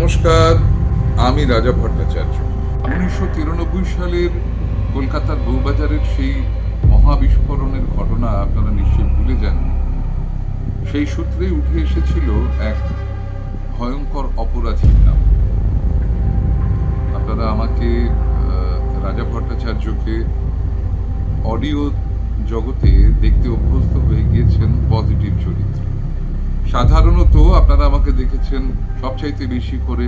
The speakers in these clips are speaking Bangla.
নমস্কার, আমি রাজা ভট্টাচার্য। 1993 সালের কলকাতার বউবাজারের সেই মহাবিস্ফোরণের ঘটনা আপনারা নিশ্চয়ই ভুলে যাননি। সেই সূত্রেই উঠে এসেছিল এক ভয়ঙ্কর অপরাধীর নাম। আপনারা আমাকে রাজা ভট্টাচার্যকে অডিও জগতে দেখতে অভ্যস্ত হয়ে গিয়েছেন পজিটিভ চরিত্রে। সাধারণত আপনারা আমাকে দেখেছেন সবচাইতে বেশি করে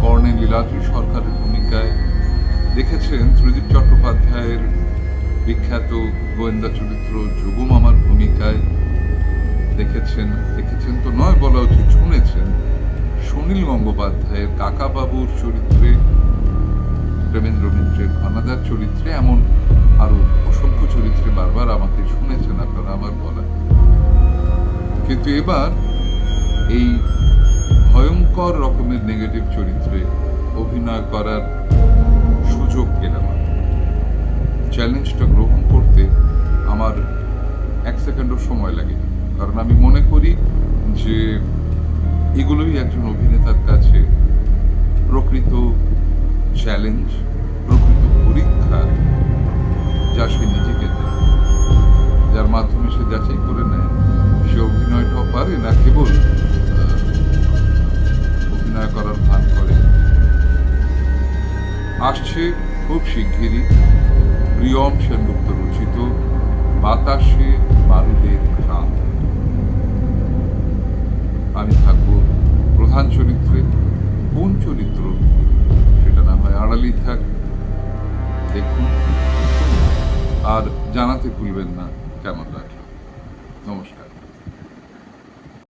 কর্ণে লীলাদ্রি সরকারের ভূমিকায়, দেখেছেন ত্রিদীপ চট্টোপাধ্যায়ের বিখ্যাত গোয়েন্দা চরিত্র যোগু মামার ভূমিকায়, দেখেছেন তো নয় বলা উচিত, শুনেছেন সুনীল গঙ্গোপাধ্যায়ের কাকাবাবুর চরিত্রে, প্রেমেন্দ্র মিত্রের ঘনাদার চরিত্রে, এমন আরো অসংখ্য চরিত্রে বারবার আমাকে শুনেছেন আপনারা আমার বলা। কিন্তু এবার এই ভয়ঙ্কর রকমের নেগেটিভ চরিত্রে অভিনয় করার সুযোগ পেলাম। চ্যালেঞ্জটা গ্রহণ করতে আমার এক সেকেন্ডও সময় লাগেনি, কারণ আমি মনে করি যে এগুলোই একজন অভিনেতার কাছে প্রকৃত চ্যালেঞ্জ, প্রকৃত পরীক্ষা, যা সে নিজেকে দেয়, যার মাধ্যমে সে যাচাই করে নেয় সে অভিনয়টাও পারে না কেবল অভিনয় করার ভান করে। আসছে খুব শিগগিরই প্রিয়ম সেনগুপ্ত রচিত বাতাসে বারুদের ঘ্রাণ। আমি থাকবো প্রধান চরিত্রে। কোন চরিত্র সেটা না হয় আড়ালেই থাক, দেখুন আর জানাতে ভুলবেন না কেমন লাগলো। নমস্কার।